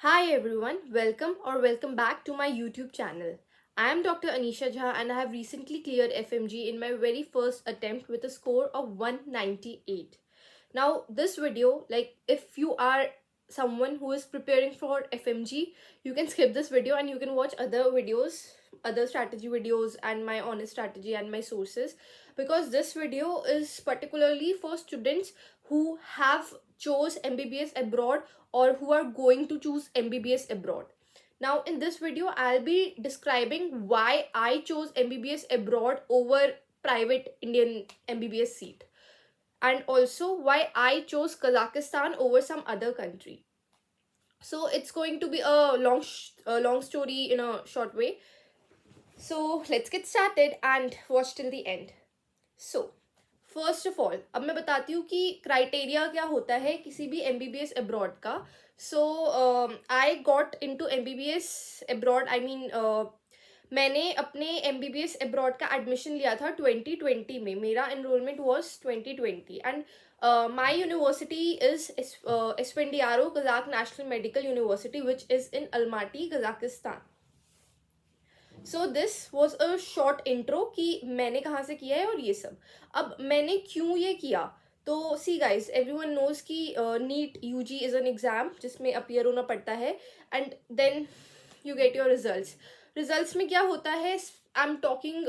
Hi everyone, welcome back to my YouTube channel. I am Dr. Anisha Jha and I have recently cleared FMG in my very first attempt with a score of 198. Now, this video, like if you are someone who is preparing for FMG, you can skip this video and you can watch other videos, other strategy videos, and my honest strategy and my sources, because this video is particularly for students who have chose MBBS abroad or who are going to choose MBBS abroad. Now, in this video, I'll be describing why I chose MBBS abroad over private Indian MBBS seat, and also why I chose Kazakhstan over some other country. So it's going to be a long story in a short way. So let's get started and watch till the end. So first of all अब मैं बताती हूँ कि criteria क्या होता है किसी भी M B B S abroad का. So I got in to M B B S abroad. I mean मैंने अपने M B B S abroad का एडमिशन लिया था 2020 में. मेरा enrolment was 2020 and my university is Asfendiyarov Kazakh National Medical University which is in Almaty Kazakhstan. So this was a short intro कि मैंने कहाँ से किया है और ये सब. अब मैंने क्यों ये किया, तो सी गाइज एवरीवन नोज कि NEET UG is an exam जिसमें अपियर होना पड़ता है and then you get your results में क्या होता है. I am talking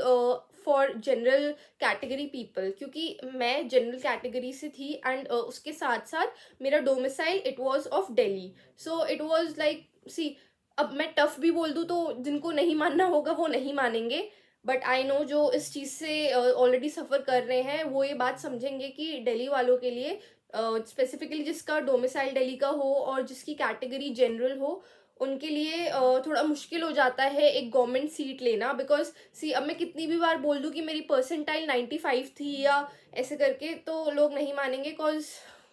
for general category people, क्योंकि मैं जनरल कैटेगरी से थी एंड उसके साथ साथ मेरा domicile it was of Delhi. So it was like see, अब मैं टफ भी बोल दूँ तो जिनको नहीं मानना होगा वो नहीं मानेंगे, बट आई नो जो इस चीज़ से ऑलरेडी सफ़र कर रहे हैं वो ये बात समझेंगे कि दिल्ली वालों के लिए, स्पेसिफिकली जिसका डोमिसाइल दिल्ली का हो और जिसकी कैटेगरी जनरल हो, उनके लिए थोड़ा मुश्किल हो जाता है एक गवर्नमेंट सीट लेना. बिकॉज सी, अब मैं कितनी भी बार बोल दूँ कि मेरी परसेंटाइल 95 थी या ऐसे करके, तो लोग नहीं मानेंगे. Because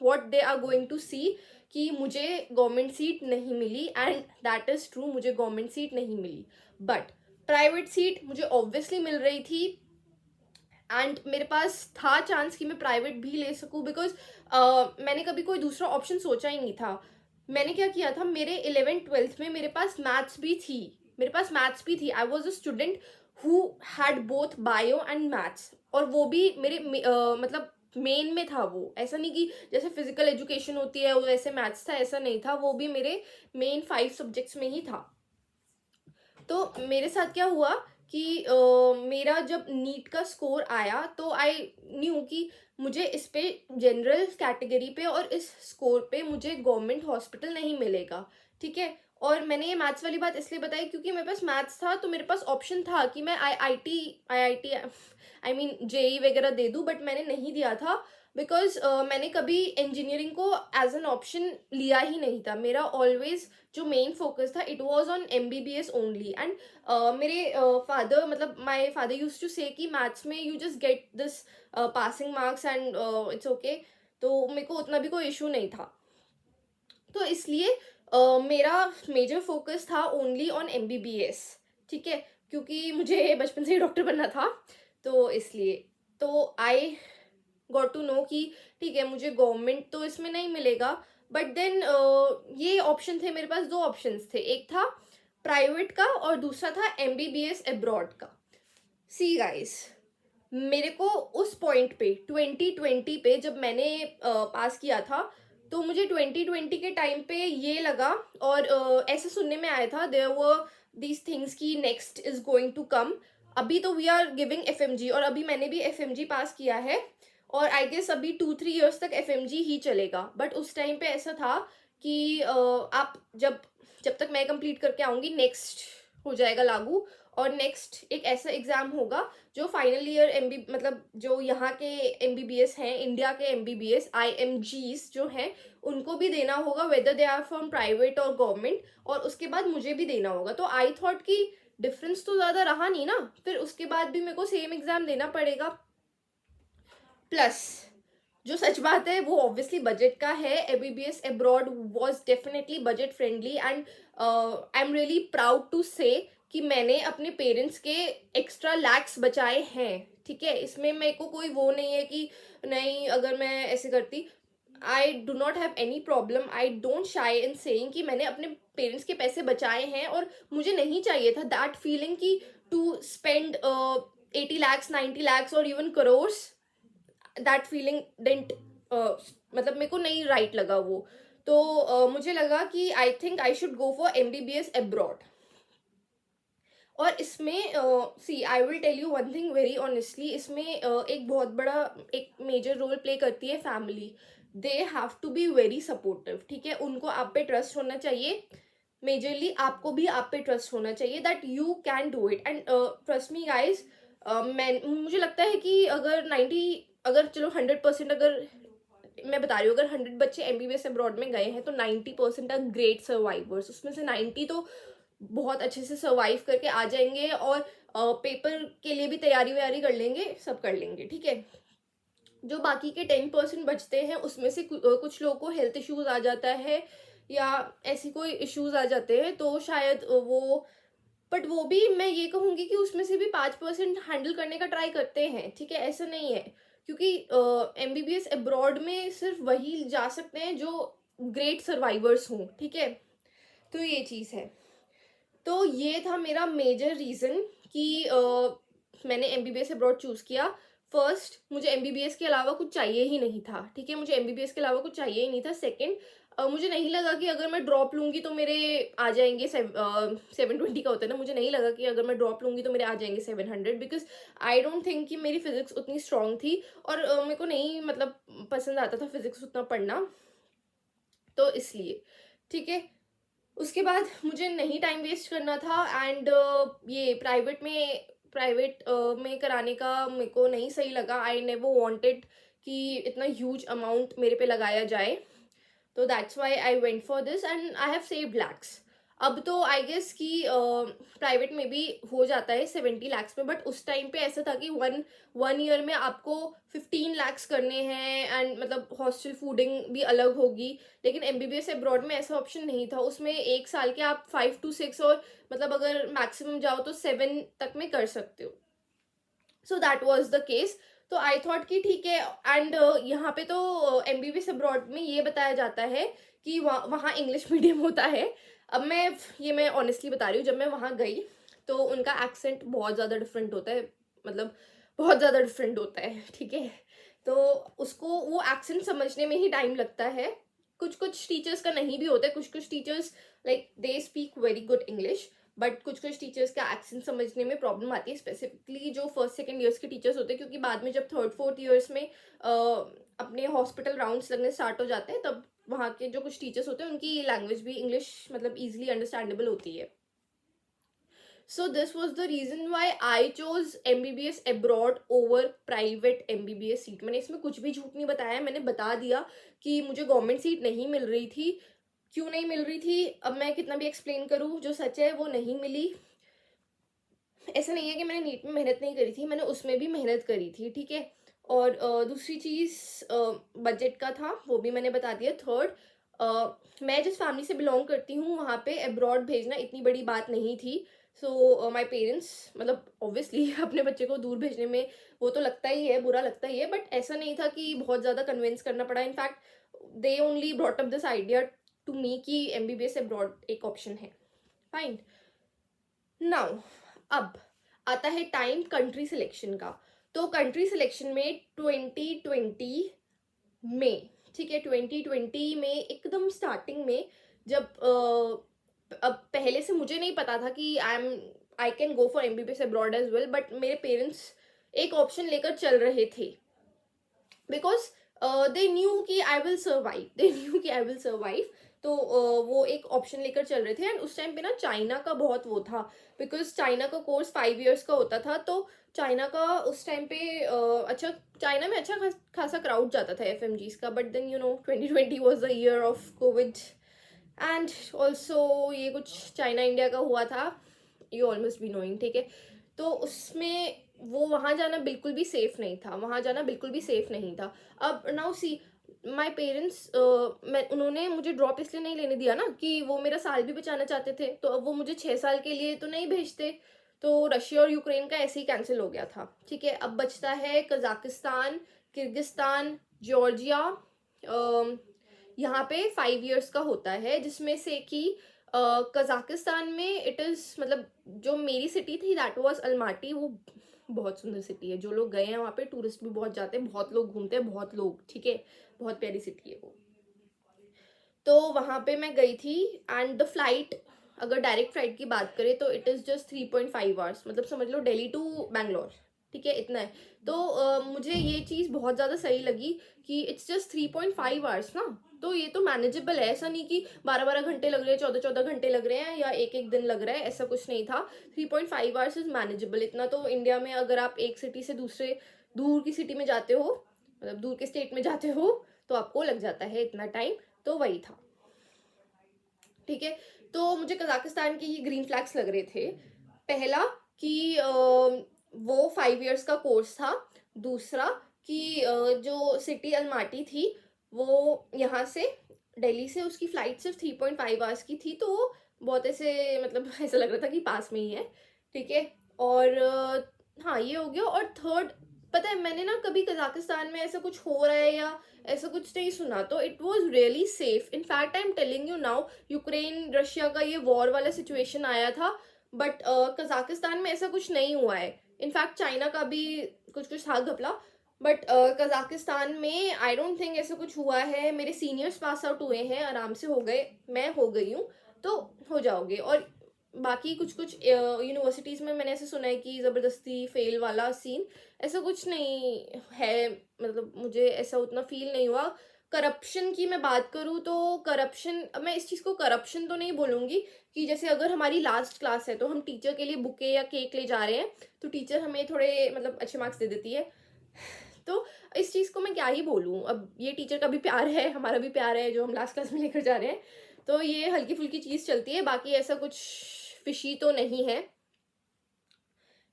what they are going to see कि मुझे गवर्नमेंट सीट नहीं मिली, एंड दैट इज़ ट्रू, मुझे गवर्नमेंट सीट नहीं मिली. बट प्राइवेट सीट मुझे ऑब्वियसली मिल रही थी एंड मेरे पास था चांस कि मैं प्राइवेट भी ले सकूं. बिकॉज मैंने कभी कोई दूसरा ऑप्शन सोचा ही नहीं था. मैंने क्या किया था, मेरे 11th-12th में मेरे पास मैथ्स भी थी. I was a student who had both bio and maths, और वो भी मेरे मतलब मेन में था. वो ऐसा नहीं कि जैसे फिजिकल एजुकेशन होती है वैसे मैथ्स था, ऐसा नहीं था. वो भी मेरे मेन 5 सब्जेक्ट्स में ही था. तो मेरे साथ क्या हुआ कि मेरा जब नीट का स्कोर आया तो आई न्यू कि मुझे इस पे जनरल कैटेगरी पे और इस स्कोर पे मुझे गवर्नमेंट हॉस्पिटल नहीं मिलेगा. ठीक है. और मैंने ये मैथ्स वाली बात इसलिए बताई क्योंकि मेरे पास मैथ्स था, तो मेरे पास ऑप्शन था कि मैं I I T I mean JEE वगैरह दे दूँ, बट मैंने नहीं दिया था. बिकॉज मैंने कभी इंजीनियरिंग को एज एन ऑप्शन लिया ही नहीं था. मेरा ऑलवेज जो मेन फोकस था it was on M B B S only. And मेरे फादर, मतलब my father use to say कि मैथ्स में you just get this passing marks and it's okay. तो मेरे को उतना भी कोई इशू नहीं था. तो इसलिए मेरा मेजर फोकस था only on M B B S. ठीक है. क्योंकि मुझे बचपन से ही डॉक्टर बनना था, तो इसलिए तो आई गॉट टू नो कि ठीक है मुझे गवर्नमेंट तो इसमें नहीं मिलेगा. बट देन ये ऑप्शन थे मेरे पास, 2 ऑप्शंस थे. एक था प्राइवेट का और दूसरा था M B B S abroad का. सी गाइस, मेरे को उस पॉइंट पे 2020 पे जब मैंने पास किया था, तो मुझे 2020 के टाइम पे ये लगा, और ऐसे सुनने में आया था देयर वर दीज थिंग्स की next is going to come. अभी तो we are giving F M G, और अभी मैंने भी एफ एम जी पास किया है, और आई गेस अभी 2-3 ईयर्स तक एफ एम जी ही चलेगा. बट उस टाइम पे ऐसा था कि आप जब जब तक मैं कंप्लीट करके आऊँगी नेक्स्ट हो जाएगा लागू, और नेक्स्ट एक ऐसा एग्ज़ाम होगा जो फाइनल ईयर एम बी, मतलब जो यहाँ के एम बी बी एस हैं, इंडिया के M B B S I M Gs जो हैं, उनको भी देना होगा whether they are from private और गवर्नमेंट, और उसके बाद मुझे भी देना होगा. तो आई थॉट कि डिफरेंस तो ज़्यादा रहा नहीं ना, फिर उसके बाद भी मेरे को सेम एग्ज़ाम देना पड़ेगा. प्लस जो सच बात है वो ऑब्वियसली बजट का है. M B B S abroad was definitely budget friendly, and I am really proud to say कि मैंने अपने पेरेंट्स के एक्स्ट्रा लैक्स बचाए हैं. ठीक है. इसमें मेरे को कोई वो नहीं है कि नहीं अगर मैं ऐसे करती. I do not have any problem, I don't shy in saying कि मैंने अपने पेरेंट्स के पैसे बचाए हैं और मुझे नहीं चाहिए था दैट फीलिंग कि टू स्पेंड 80 lakhs 90 lakhs और even crores, that feeling dent, मतलब मेरे को नहीं राइट लगा वो। तो मुझे लगा कि I think I should go for MBBS abroad. और इसमें see I will tell you one thing very honestly, इसमें एक बहुत बड़ा एक मेजर रोल प्ले करती है family. They have to be very supportive, ठीक है, उनको आप पे ट्रस्ट होना चाहिए, मेजरली आपको भी आप पे ट्रस्ट होना चाहिए that you can do it. And trust me guys, मैं मुझे लगता है कि अगर 90, अगर चलो 100%, अगर मैं बता रही हूँ, अगर 100 बच्चे MBBS अब्रॉड में गए हैं तो 90% आर ग्रेट सर्वाइवर्स, उसमें से 90 तो बहुत अच्छे से सर्वाइव करके आ जाएंगे और पेपर के लिए भी तैयारी वैयारी कर लेंगे, सब कर लेंगे, ठीक है। जो बाकी के 10% बचते हैं उसमें से कुछ लोगों को हेल्थ इश्यूज आ जाता है या ऐसी कोई इश्यूज आ जाते हैं, तो शायद वो, बट वो भी मैं ये कहूँगी कि उसमें से भी 5% हैंडल करने का ट्राई करते हैं, ठीक है, ऐसा नहीं है। क्योंकि MBBS अब्रॉड में सिर्फ वही जा सकते हैं जो ग्रेट सर्वाइवर्स हों, ठीक है, तो ये चीज़ है। तो ये था मेरा मेजर रीज़न कि मैंने MBBS अब्रॉड चूज़ किया। फर्स्ट, मुझे MBBS के अलावा कुछ चाहिए ही नहीं था, ठीक है, मुझे MBBS के अलावा कुछ चाहिए ही नहीं था। सेकेंड, मुझे नहीं लगा कि अगर मैं ड्रॉप लूँगी तो मेरे आ जाएंगे 720 का होता है ना, मुझे नहीं लगा कि अगर मैं ड्रॉप लूँगी तो मेरे आ जाएंगे 700, बिकॉज आई डोंट थिंक कि मेरी फिजिक्स उतनी स्ट्रांग थी और मेरे को नहीं मतलब पसंद आता था फिजिक्स उतना पढ़ना, तो इसलिए, ठीक है। उसके बाद मुझे नहीं टाइम वेस्ट करना था एंड ये प्राइवेट में कराने का मेरे को नहीं सही लगा। आई नेवर वांटेड कि इतना ह्यूज अमाउंट मेरे पे लगाया जाए, तो that's why I went for this and I have saved lakhs. अब तो आई गेस कि प्राइवेट में भी हो जाता है 70 lakhs में, बट उस टाइम पे ऐसा था कि वन ईयर में आपको 15 lakhs करने हैं एंड मतलब हॉस्टल फूडिंग भी अलग होगी। लेकिन MBBS अब्रॉड में ऐसा ऑप्शन नहीं था, उसमें एक साल के आप 5 to 6 और मतलब अगर मैक्सिमम जाओ तो 7 तक में कर सकते हो। So that was the case. तो आई थॉट कि ठीक है। एंड यहाँ पे तो MBBS अब्रॉड में ये बताया जाता है कि वहाँ इंग्लिश मीडियम होता है। अब मैं ऑनेस्टली बता रही हूँ, जब मैं वहाँ गई तो उनका एक्सेंट बहुत ज़्यादा डिफरेंट होता है, मतलब बहुत ज़्यादा डिफरेंट होता है, ठीक है। तो उसको वो एक्सेंट समझने में ही टाइम लगता है। कुछ कुछ टीचर्स का नहीं भी होता है, कुछ कुछ teachers like they speak very good English, but कुछ कुछ टीचर्स का एक्सेंट समझने में प्रॉब्लम आती है, स्पेसिफिकली जो फर्स्ट सेकंड ईयर्स के टीचर्स होते हैं, क्योंकि बाद में जब थर्ड फोर्थ ईयर्स में अपने हॉस्पिटल राउंड्स लगने स्टार्ट हो जाते हैं, तब वहाँ के जो कुछ टीचर्स होते हैं उनकी लैंग्वेज भी इंग्लिश मतलब ईजिली अंडरस्टैंडेबल होती है। So this was the reason why I chose MBBS abroad over private MBBS seat. मैंने इसमें कुछ भी झूठ नहीं बताया, मैंने बता दिया कि मुझे गवर्नमेंट सीट नहीं मिल रही थी। क्यों नहीं मिल रही थी, अब मैं कितना भी एक्सप्लेन करूँ, जो सच है वो नहीं मिली। ऐसा नहीं है कि मैंने नीट में मेहनत नहीं करी थी, मैंने उसमें भी मेहनत करी थी, ठीक है। और दूसरी चीज़ बजट का था, वो भी मैंने बता दिया। थर्ड, मैं जिस फैमिली से बिलोंग करती हूँ वहाँ पे अब्रॉड भेजना इतनी बड़ी बात नहीं थी। सो माई पेरेंट्स मतलब ऑब्वियसली अपने बच्चे को दूर भेजने में वो तो लगता ही है, बुरा लगता ही है, बट ऐसा नहीं था कि बहुत ज़्यादा कन्विंस करना पड़ा। In fact they only brought up this idea to me कि MBBS अब्रॉड एक ऑप्शन है। फाइन। नाउ अब आता है टाइम कंट्री सिलेक्शन का। तो कंट्री सिलेक्शन में 2020 में, ठीक है, 2020 में एकदम स्टार्टिंग में जब अब पहले से मुझे नहीं पता था कि I can go for MBBS abroad as well, but मेरे पेरेंट्स एक ऑप्शन लेकर चल रहे थे बिकॉज दे न्यू कि I will survive, they knew कि आई विल सर्वाइव। तो वो एक ऑप्शन लेकर चल रहे थे। एंड उस टाइम पे ना चाइना का बहुत वो था, बिकॉज चाइना का कोर्स 5 years का होता था, तो चाइना का उस टाइम पे अच्छा, चाइना में अच्छा खासा क्राउड जाता था FMGs का। But then 2020 was the year of covid and also ये कुछ चाइना इंडिया का हुआ था, यू ऑलमोस्ट बी नोइंग, ठीक है। तो उसमें वो वहाँ जाना बिल्कुल भी सेफ नहीं था, वहाँ जाना बिल्कुल भी सेफ नहीं था। अब नाउ सी माई पेरेंट्स, उन्होंने मुझे ड्रॉप इसलिए नहीं लेने दिया ना कि वो मेरा साल भी बचाना चाहते थे, तो अब वो मुझे 6 साल के लिए तो नहीं भेजते। तो रशिया और यूक्रेन का ऐसे ही कैंसिल हो गया था, ठीक है। अब बचता है कजाकिस्तान, किर्गिस्तान, जॉर्जिया, यहाँ पे 5 years का होता है, जिसमें से कि कजाकिस्तान में इट इज़ मतलब जो मेरी सिटी थी दैट वाज अलमाटी। वो बहुत सुंदर सिटी है, जो लोग गए हैं वहाँ पे टूरिस्ट भी बहुत जाते हैं, बहुत लोग घूमते हैं, बहुत लोग, ठीक है, बहुत प्यारी सिटी है वो। तो वहाँ पे मैं गई थी एंड द फ्लाइट, अगर डायरेक्ट फ्लाइट की बात करें तो इट इज़ जस्ट 3.5 hours, मतलब समझ लो दिल्ली टू बैंगलोर, ठीक है, इतना है। तो मुझे ये चीज़ बहुत ज़्यादा सही लगी कि इट्स जस्ट 3.5 hours ना, तो ये तो मैनेजेबल है। ऐसा नहीं कि 12-12 घंटे लग रहे हैं, 14-14 घंटे लग रहे हैं, या एक एक दिन लग रहा है, ऐसा कुछ नहीं था। 3.5 hours इज मैनेजेबल। इतना तो इंडिया में अगर आप एक सिटी से दूसरे दूर की सिटी में जाते हो, मतलब दूर के स्टेट में जाते हो, तो आपको लग जाता है इतना टाइम। तो वही था, ठीक है। तो मुझे कजाकिस्तान के ये ग्रीन फ्लैग्स लग रहे थे। पहला कि वो 5 years का कोर्स था। दूसरा कि जो सिटी अलमाटी थी वो यहाँ से दिल्ली से उसकी फ्लाइट सिर्फ 3.5 hours की थी, तो वो बहुत ऐसे मतलब ऐसा लग रहा था कि पास में ही है, ठीक है। और हाँ, ये हो गया। और थर्ड, पता है मैंने ना कभी कजाकिस्तान में ऐसा कुछ हो रहा है या ऐसा कुछ नहीं सुना, तो it was really safe. In fact I am telling you now, Ukraine Russia का ये वॉर वाला सिचुएशन आया था, बट कजाकिस्तान में ऐसा कुछ नहीं हुआ है। इनफैक्ट चाइना का भी कुछ कुछ था घपला, बट कजाकिस्तान में आई डोंट थिंक ऐसा कुछ हुआ है। मेरे सीनियर्स पास आउट हुए हैं, आराम से हो गए, मैं हो गई हूँ, तो हो जाओगे। और बाकी कुछ कुछ यूनिवर्सिटीज़ में मैंने ऐसे सुना है कि ज़बरदस्ती फेल वाला सीन, ऐसा कुछ नहीं है। मतलब मुझे ऐसा उतना फील नहीं हुआ। करप्शन की मैं बात करूँ तो करप्शन, अब मैं इस चीज़ को करप्शन तो नहीं बोलूँगी, कि जैसे अगर हमारी लास्ट क्लास है तो हम टीचर के लिए बुके या केक ले जा रहे हैं, तो टीचर हमें थोड़े मतलब अच्छे मार्क्स दे देती है। तो इस चीज़ को मैं क्या ही बोलूँ, अब ये टीचर का भी प्यार है, हमारा भी प्यार है जो हम लास्ट क्लास में लेकर जा रहे हैं, तो ये हल्की फुल्की चीज़ चलती है, बाकी ऐसा कुछ फिशी तो नहीं है,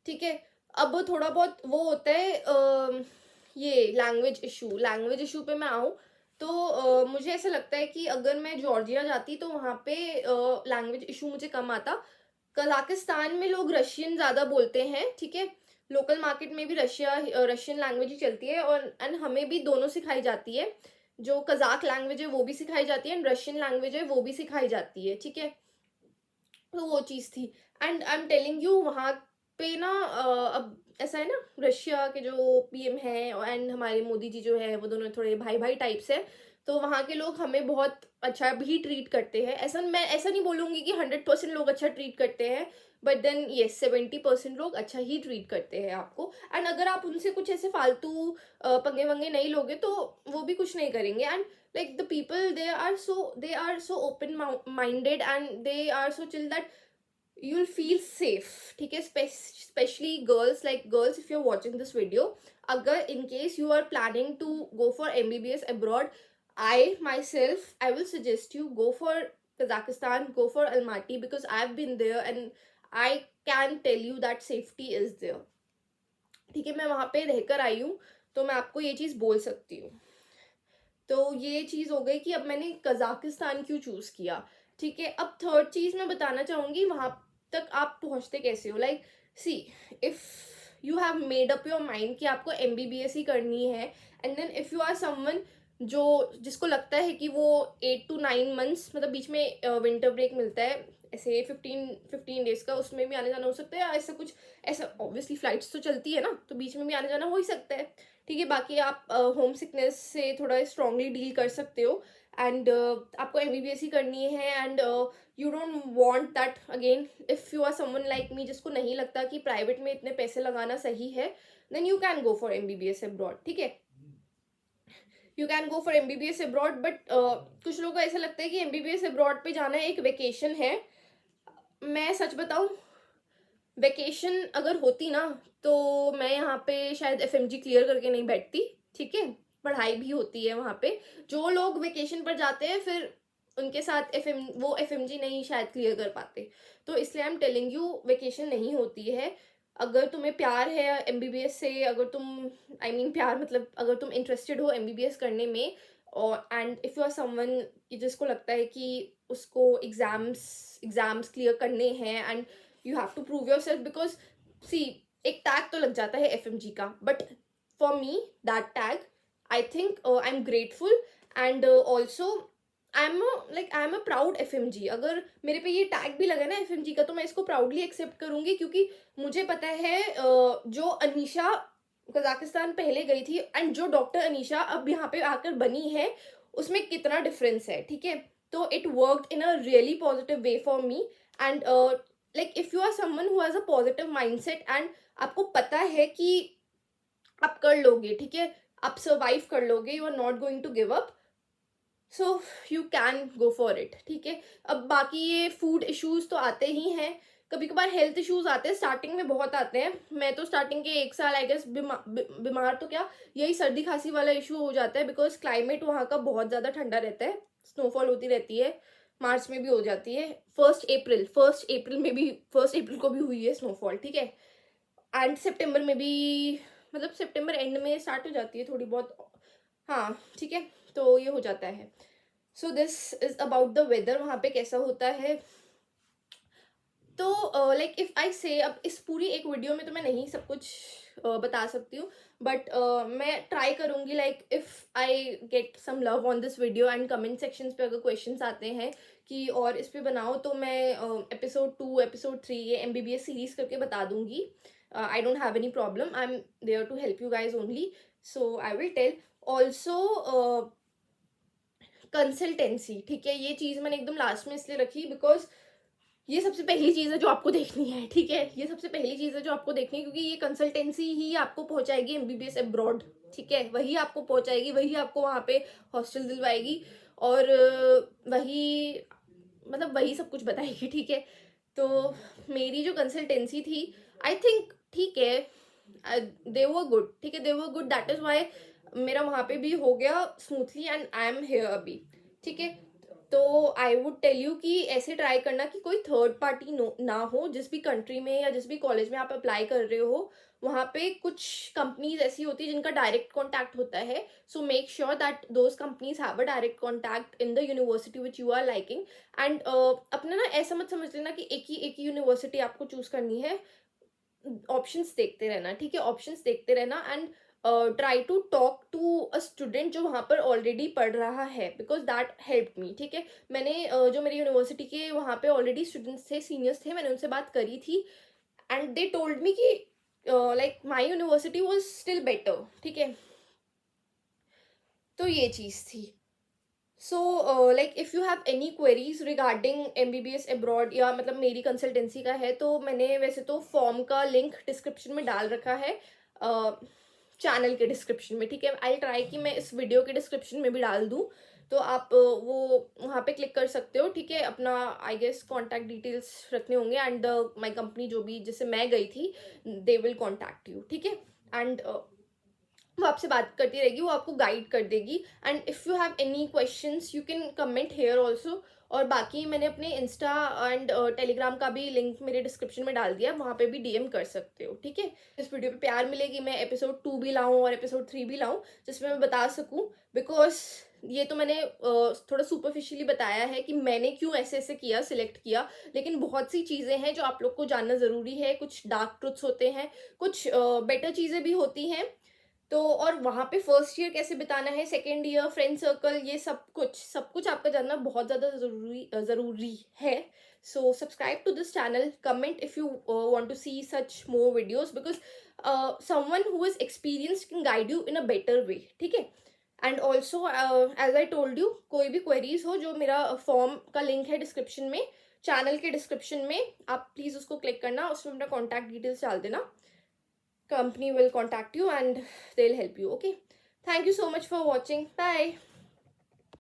ठीक है। अब थोड़ा बहुत वो होता है ये लैंग्वेज इशू पे मैं आऊँ तो मुझे ऐसा लगता है कि अगर मैं जॉर्जिया जाती तो वहाँ पे लैंग्वेज इशू मुझे कम आता। कजाकिस्तान में लोग रशियन ज़्यादा बोलते हैं, ठीक है। लोकल मार्केट में भी रशियन लैंग्वेज ही चलती है, और एंड हमें भी दोनों सिखाई जाती है। जो कजाक लैंग्वेज है वो भी सिखाई जाती है, एंड रशियन लैंग्वेज है वो भी सिखाई जाती है, ठीक है। तो वो चीज़ थी। And I am telling you, वहाँ पे ना अब ऐसा है ना, रशिया के जो पीएम हैं एंड हमारे मोदी जी जो है वो दोनों थोड़े भाई भाई टाइप्स है, तो वहाँ के लोग हमें बहुत अच्छा भी ट्रीट करते हैं। ऐसा मैं ऐसा नहीं बोलूँगी कि 100% लोग अच्छा ट्रीट करते हैं, बट देन ये 70% लोग अच्छा ही ट्रीट करते हैं आपको। एंड अगर आप उनसे कुछ ऐसे फालतू पंगे वंगे नहीं लोगे तो वो भी कुछ नहीं करेंगे। And like the people, they are so open minded and they are so chill that you'll feel safe, ठीक है। Especially girls, like girls, if you're watching this video, अगर in case you are planning to go for MBBS abroad, I will suggest you go for Kazakhstan, go for Almaty, because I've been there and I can tell you that safety is there, ठीक है। मैं वहाँ पे रहकर आई हूँ, तो मैं आपको ये चीज़ बोल सकती हूँ। तो ये चीज़ हो गई कि अब मैंने कजाकिस्तान क्यों चूज़ किया, ठीक है। अब थर्ड चीज़ मैं बताना चाहूँगी, वहाँ तक आप पहुँचते कैसे हो। Like see, if you have made up your mind कि आपको MBBS ही करनी है, and then if you are someone जो जिसको लगता है कि वो 8 to 9 months, मतलब बीच में विंटर ब्रेक मिलता है ऐसे 15 days का, उसमें भी आने जाना हो सकता है, या ऐसा कुछ, ऐसा ऑब्वियसली फ्लाइट्स तो चलती है ना, तो बीच में भी आने जाना हो ही सकता है, ठीक है। बाकी आप होम सिकनेस से थोड़ा स्ट्रांगली डील कर सकते हो, एंड आपको MBBS ही करनी है, and you don't want that again. If you are someone like me जिसको नहीं लगता कि प्राइवेट में इतने पैसे लगाना सही है, then you can go for MBBS abroad, ठीक है। You can go for MBBS abroad, but कुछ लोगों को ऐसा लगता है कि MBBS अब्रॉड पे जाना एक वेकेशन है। मैं सच बताऊं, वेकेशन अगर होती ना तो मैं यहाँ पे शायद FMG क्लियर करके नहीं बैठती, ठीक है। पढ़ाई भी होती है वहाँ पे। जो लोग वेकेशन पर जाते हैं फिर उनके साथ वो FMG नहीं शायद क्लियर कर पाते, तो इसलिए I am telling you, vacation नहीं होती है। अगर तुम्हें प्यार है MBBS से, अगर तुम प्यार मतलब अगर तुम इंटरेस्टेड हो MBBS करने में, और and if you are someone जिसको लगता है कि उसको एग्जाम्स क्लियर करने हैं, and you have to prove yourself, because see, एक टैग तो लग जाता है FMG का, but for me that tag, I think I am grateful, and also I am a proud FMG. अगर मेरे पे ये टैग भी लगा ना FMG का, तो मैं इसको प्राउडली एक्सेप्ट करूंगी, क्योंकि मुझे पता है जो अनीशा कजाकिस्तान पहले गई थी एंड जो डॉक्टर अनीशा अब यहाँ पे आकर बनी है, उसमें कितना डिफरेंस है. ठीक है, तो it worked in a really positive way for me. And like if you are someone who has a positive mindset and आपको पता है कि आप कर लोगे, ठीक है, आप सर्वाइव कर लोगे, you are not going to give up, so you can go for it. ठीक है, अब बाकी ये फूड इश्यूज तो आते ही हैं, कभी कभार हेल्थ इश्यूज आते हैं, स्टार्टिंग में बहुत आते हैं. मैं तो स्टार्टिंग के 1 साल आई गेस बीमार तो क्या, यही सर्दी खांसी वाला इशू हो जाता है, बिकॉज क्लाइमेट वहाँ का बहुत ज़्यादा ठंडा रहता है, स्नोफॉल होती रहती है, मार्च में भी हो जाती है, 1 अप्रैल में भी, 1 अप्रैल को भी हुई है स्नोफॉल. ठीक है, एंड सितंबर में भी, मतलब सितंबर एंड में स्टार्ट हो जाती है थोड़ी बहुत. हाँ ठीक है, तो ये हो जाता है. So this is about the weather, वहाँ पे कैसा होता है. तो लाइक इफ आई से, अब इस पूरी एक वीडियो में तो मैं नहीं सब कुछ बता सकती हूँ, बट मैं ट्राई करूँगी, like if I get some love on this video and comment sections पे अगर क्वेश्चंस आते हैं कि और इस पे बनाओ, तो मैं एपिसोड 2 एपिसोड 3 ये MBBS सीरीज करके बता दूंगी. I don't have any problem, I am there to help you guys only, so I will tell. Also consultancy, ठीक है, ये चीज़ मैंने एकदम लास्ट में इसलिए रखी बिकॉज ये सबसे पहली चीज़ है जो आपको देखनी है. ठीक है, ये सबसे पहली चीज़ है जो आपको देखनी है, क्योंकि ये कंसल्टेंसी ही आपको पहुंचाएगी MBBS अब्रॉड. ठीक है, वही आपको पहुंचाएगी, वही आपको वहाँ पे हॉस्टल दिलवाएगी, और वही, मतलब वही सब कुछ बताएगी. ठीक है, तो मेरी जो कंसल्टेंसी थी, आई थिंक ठीक है, दे वर गुड. ठीक है, they were good, that is why मेरा वहाँ पे भी हो गया smoothly and I am here अभी. ठीक है, तो आई वुड टेल यू कि ऐसे ट्राई करना कि कोई थर्ड पार्टी ना हो. जिस भी कंट्री में या जिस भी कॉलेज में आप अप्लाई कर रहे हो, वहाँ पे कुछ कंपनीज ऐसी होती है जिनका डायरेक्ट कॉन्टैक्ट होता है. So make sure that those companies have a direct contact in the university which you are liking. And अपना ना ऐसा मत समझ लेना कि एक ही यूनिवर्सिटी आपको चूज करनी है. ऑप्शंस देखते रहना. ठीक है, ऑप्शंस देखते रहना and try to talk to a student जो वहाँ पर ऑलरेडी पढ़ रहा है, बिकॉज दैट हेल्प मी. ठीक है, मैंने जो मेरी यूनिवर्सिटी के वहाँ पे ऑलरेडी स्टूडेंट्स थे, सीनियर्स थे, मैंने उनसे बात करी थी एंड दे टोल्ड मी कि like my university was still better. ठीक है, तो ये चीज़ थी. So like if you have any queries regarding MBBS abroad, या मतलब मेरी कंसल्टेंसी का है, तो मैंने वैसे तो फॉर्म का लिंक डिस्क्रिप्शन में डाल रखा है, चैनल के डिस्क्रिप्शन में. ठीक है, आई ट्राई कि मैं इस वीडियो के डिस्क्रिप्शन में भी डाल दूँ, तो आप वो वहाँ पे क्लिक कर सकते हो. ठीक है, अपना आई गेस कॉन्टैक्ट डिटेल्स रखने होंगे एंड माई कंपनी जो भी जिससे मैं गई थी, दे विल कॉन्टैक्ट यू. ठीक है, एंड वो आपसे बात करती रहेगी, वो आपको गाइड कर देगी. And if you have any questions you can comment here also. और बाकी मैंने अपने इंस्टा एंड टेलीग्राम का भी लिंक मेरे डिस्क्रिप्शन में डाल दिया, वहाँ पे भी DM कर सकते हो. ठीक है, इस वीडियो पे प्यार मिलेगी, मैं एपिसोड 2 भी लाऊं और एपिसोड 3 भी लाऊं, जिसमें मैं बता सकूं, बिकॉज ये तो मैंने थोड़ा सुपरफिशियली बताया है कि मैंने क्यों ऐसे ऐसे किया, सिलेक्ट किया, लेकिन बहुत सी चीज़ें हैं जो आप लोग को जानना ज़रूरी है. कुछ डार्क ट्रुथ्स होते हैं, कुछ बेटर चीज़ें भी होती हैं. तो और वहाँ पे फर्स्ट ईयर कैसे बिताना है, सेकेंड ईयर, फ्रेंड सर्कल, ये सब कुछ आपका जानना बहुत ज़्यादा ज़रूरी है. So subscribe to this channel, comment if you want to see such more videos, because someone who is experienced can guide you in a better way. ठीक है, and also as I told you, कोई भी queries हो, जो मेरा form का link है description में, चैनल के डिस्क्रिप्शन में, आप प्लीज़ उसको क्लिक करना, उसमें अपना कॉन्टैक्ट डिटेल्स डाल देना. Company will contact you and they'll help you. Okay, thank you so much for watching. Bye.